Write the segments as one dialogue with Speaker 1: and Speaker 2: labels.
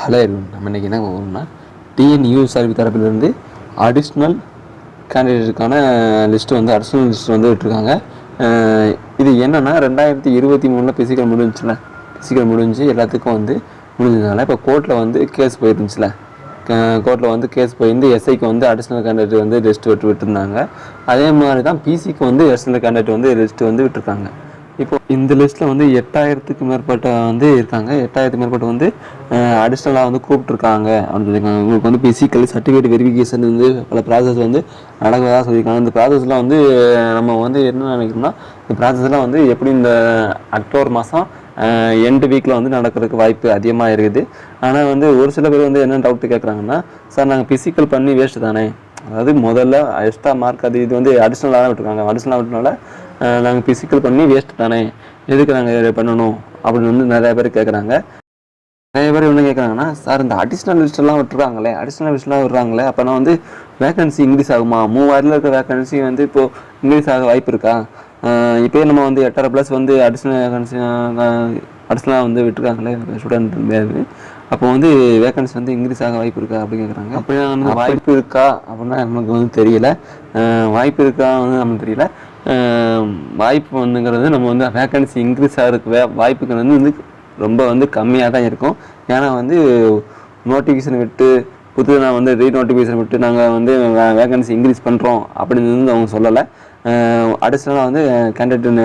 Speaker 1: Hello நம்ம இன்றைக்கி என்ன போகணும்னா டிஎன்யூஎஸ்ஆர்பி தரப்பிலிருந்து அடிஷ்னல் கேண்டிடேட்டுக்கான லிஸ்ட்டு வந்து அடிஷ்னல் லிஸ்ட் வந்து விட்டுருக்காங்க. இது என்னென்னா 2023 பிசிக்கல் முடிஞ்சுல, பிசிக்கல் முடிஞ்சு எல்லாத்துக்கும் வந்து முடிஞ்சதுனால இப்போ கோர்ட்டில் வந்து கேஸ் போயிருந்துச்சுல, கோர்ட்டில் வந்து கேஸ் போயிருந்து எஸ்ஐக்கு வந்து அடிஷ்னல் கேண்டிடேட் வந்து லிஸ்ட் விட்டுருந்தாங்க. அதே மாதிரி தான் பிசிக்கு வந்து அடிஷ்னல் கேண்டிடேட் வந்து லிஸ்ட்டு வந்து விட்டுருக்காங்க. இப்போ இந்த லிஸ்ட்டில் வந்து 8000க்கு மேற்பட்ட வந்து இருக்காங்க. 8000க்கு மேற்பட்ட வந்து அடிஷ்னலாக வந்து கூப்பிட்ருக்காங்க அப்படின்னு சொல்லியிருக்காங்க. உங்களுக்கு வந்து பிசிக்கல் சர்டிஃபிகேட் வெரிஃபிகேஷன் வந்து பல ப்ராசஸ் வந்து நடக்கிறதா சொல்லியிருக்காங்க. இந்த ப்ராசஸ்லாம் வந்து நம்ம வந்து என்ன நினைக்கிறோம்னா, இந்த ப்ராசஸ்லாம் வந்து எப்படி இந்த அக்டோபர் மாதம் எண்டு வீக்கில் வந்து நடக்கிறதுக்கு வாய்ப்பு அதிகமாக இருக்குது. ஆனால் வந்து ஒரு சில பேர் வந்து என்ன டவுட்டு கேட்குறாங்கன்னா, சார் நாங்கள் பிசிக்கல் பண்ணி வேஸ்ட்டு தானே, அதாவது முதல்ல எக்ஸ்ட்ரா மார்க் அது இது வந்து அடிஷ்னலாக தான் விட்டுருக்காங்க, அடிஷ்னலாக விட்டனால நாங்கள் பிசிக்கல் பண்ணி வேஸ்ட்டு தானே, எதுக்கு நாங்கள் பண்ணணும் அப்படின்னு வந்து நிறைய பேர் கேட்குறாங்க. நிறைய பேர் என்ன கேட்குறாங்கன்னா, சார் இந்த அடிஷ்னல் லிஸ்ட்டெல்லாம் விட்டுருக்காங்களே, அடிஷ்னல் லிஸ்ட்லாம் விட்றாங்களே, அப்போ நான் வந்து வேகன்சி இன்க்ரீஸ் ஆகுமா, 3000 இருக்க வேகன்சி வந்து இப்போது இன்க்ரீஸ் ஆக வாய்ப்பு இருக்கா? இப்போயே நம்ம வந்து 8,500+ வந்து அடிஷ்னல் வேகன்சி அடிஷ்னலாக வந்து விட்டுருக்காங்களே ஸ்டூடெண்ட் பேர், அப்போ வந்து வேகன்சி வந்து இன்க்ரீஸ் ஆக வாய்ப்பு இருக்கா அப்படின்னு கேட்குறாங்க. அப்படி வந்து வாய்ப்பு இருக்கா அப்படின்னா நமக்கு வந்து தெரியல. வாய்ப்பு இருக்கா வந்து நமக்கு தெரியல. வாய்ப்பு வந்துங்கிறது நம்ம வந்து வேகன்சி இன்க்ரீஸ் ஆகிறதுக்கு வாய்ப்புங்கிறது வந்து ரொம்ப வந்து கம்மியாக தான் இருக்கும். ஏன்னா வந்து நோட்டிஃபிகேஷன் விட்டு புதுதாக வந்து ரீநோட்டிஃபிகேஷன் விட்டு நாங்கள் வந்து வேகன்சி இன்க்ரீஸ் பண்ணுறோம் அப்படின்னு வந்து அவங்க சொல்லலை. அடிஷ்னலாக வந்து கேண்டிடேட்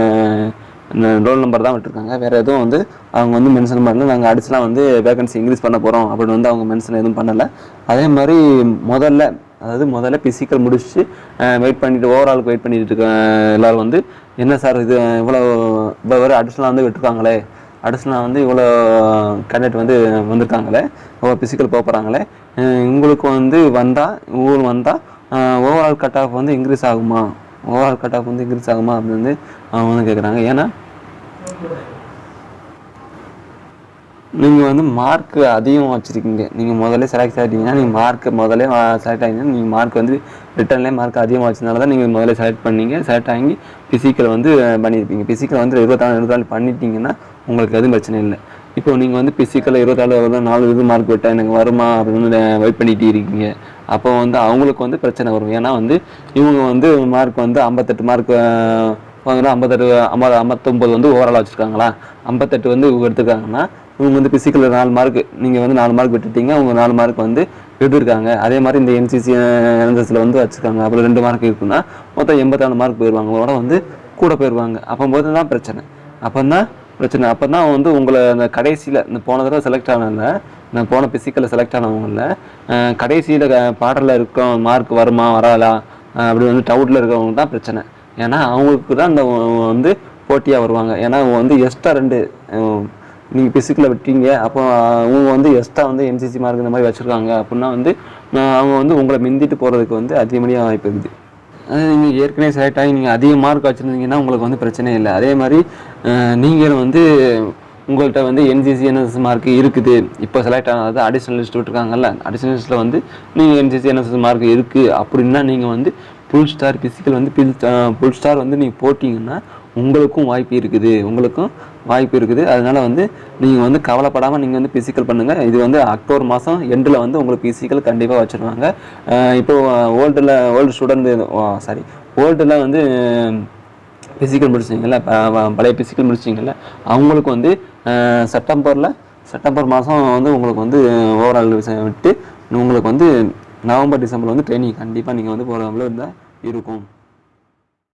Speaker 1: ரோல் நம்பர் தான் விட்டுருக்காங்க. வேறு எதுவும் வந்து அவங்க வந்து மென்ஷன் பண்ணல, நாங்கள் அடிஷ்னலாக வந்து வேகன்சி இன்க்ரீஸ் பண்ண போகிறோம் அப்படின்னு வந்து அவங்க மென்ஷன் எதுவும் பண்ணலை. அதே மாதிரி முதல்ல பிசிக்கல் முடிச்சு வெயிட் பண்ணிவிட்டு ஓவராலுக்கு வெயிட் பண்ணிட்டு இருக்க எல்லோரும் வந்து என்ன சார் இது இவ்வளோ வரை அடிஷ்னலாக வந்து விட்டுருக்காங்களே, அடிஷ்னலாக வந்து இவ்வளோ கேண்டிடேட் வந்து வந்திருக்காங்களே, இவ்வளோ பிசிக்கல் போகிறாங்களே, உங்களுக்கு வந்து உங்களுக்கு வந்தால் ஓவரால் கட் ஆஃப் வந்து இன்க்ரீஸ் ஆகுமா, ஓவரால் கட் ஆஃப் வந்து இன்க்ரீஸ் ஆகுமா அப்படின்னு வந்து அவங்க வந்து கேட்குறாங்க. ஏன்னா நீங்கள் வந்து மார்க் அதிகம் வச்சுருக்கீங்க, நீங்கள் முதல்ல செலக்ட் ஆகிட்டீங்கன்னா, நீங்கள் மார்க் முதல்ல செலக்ட் ஆகிங்கன்னா நீங்கள் மார்க் வந்து ரிட்டர்ன்லேயே மார்க் அதிகமாக வச்சதுனால தான் நீங்கள் முதல்ல செலக்ட் பண்ணீங்க. செலக்ட் ஆகி பிசிக்கல் வந்து பண்ணியிருப்பீங்க. பிசிக்கல் வந்து 24 பண்ணிட்டீங்கன்னா உங்களுக்கு எதுவும் பிரச்சனை இல்லை. இப்போ நீங்கள் வந்து பிசிக்கலில் 24 மார்க் விட்டால் எனக்கு வருமா அப்படின்னு வெயிட் பண்ணிகிட்டு இருக்கீங்க. அப்போ வந்து அவங்களுக்கு வந்து பிரச்சனை வரும். ஏன்னா வந்து இவங்க வந்து மார்க் வந்து 58 மார்க் 59 வந்து ஓவராலாக வச்சுருக்காங்களா, 58 வந்து இவங்க எடுத்துருக்காங்கன்னா இவங்க வந்து பிசிக்கலில் 4 மார்க், நீங்கள் வந்து 4 மார்க் விட்டுட்டீங்க, அவங்க 4 மார்க் வந்து எடுத்துருக்காங்க. அதே மாதிரி இந்த என்சிசி என்எஸ்எஸ்ல வந்து வச்சுருக்காங்க, அப்புறம் 2 மார்க் இருக்குன்னா மொத்தம் 84 மார்க் போயிடுவாங்க, அவங்களோட வந்து கூட போயிடுவாங்க. அப்போது தான் பிரச்சனை. அப்போ தான் வந்து உங்களை அந்த கடைசியில் இந்த போன தடவை செலக்ட் ஆனதில்ல, நான் போன பிசிக்கலில் செலக்ட் ஆனவங்களில் கடைசியில் பாடலில் இருக்க மார்க் வருமா வராதா அப்படி வந்து டவுட்டில் இருக்கிறவங்க தான் பிரச்சனை. ஏன்னா அவங்களுக்கு தான் இந்த வந்து போட்டியாக வருவாங்க. ஏன்னா அவங்க வந்து எக்ஸ்ட்ரா 2 நீங்கள் பிசிக்கலில் விட்டீங்க, அப்போ அவங்க வந்து எக்ஸ்ட்ரா வந்து என்சிசி மார்க் இந்த மாதிரி வச்சுருக்காங்க அப்படின்னா வந்து அவங்க வந்து உங்களை மிந்திட்டு போகிறதுக்கு வந்து அதிகப்படியாக வாய்ப்பு இருக்குது. நீங்கள் ஏற்கனவே செலக்ட் ஆகி நீங்கள் அதிக மார்க் வச்சுருந்தீங்கன்னா உங்களுக்கு வந்து பிரச்சனையே இல்லை. அதே மாதிரி நீங்கள் வந்து உங்கள்கிட்ட வந்து என்சிசி என்எஸ்எஸ் மார்க் இருக்குது, இப்போ செலக்ட் ஆனது அடிஷ்னல் லிஸ்ட் விட்டுருக்காங்கல்ல, அடிஷ்னல் லிஸ்ட்டில் வந்து நீங்கள் என்சிசி என்எஸ்எஸ் மார்க் இருக்குது அப்படின்னா நீங்கள் வந்து ஃபுல் ஸ்டார் பிசிக்கல் வந்து ஃபுல் ஸ்டார் வந்து நீங்கள் போட்டிங்கன்னா உங்களுக்கும் வாய்ப்பு இருக்குது. அதனால் வந்து நீங்கள் வந்து கவலைப்படாமல் நீங்கள் வந்து பிசிக்கல் பண்ணுங்கள். இது வந்து அக்டோபர் மாதம் எண்டில் வந்து உங்களுக்கு பிசிக்கல் கண்டிப்பாக வச்சுருவாங்க. இப்போது ஓல்டில் வந்து பிசிக்கல் முடிச்சிங்கல்ல, பழைய பிசிக்கல் முடிச்சிங்கல்ல, அவங்களுக்கு வந்து செப்டம்பர் மாதம் வந்து உங்களுக்கு வந்து ஓவரால் விஷயம் விட்டு உங்களுக்கு வந்து நவம்பர் டிசம்பர் வந்து ட்ரைனிங் கண்டிப்பாக நீங்கள் வந்து போகிற இருந்தால் இருக்கும்.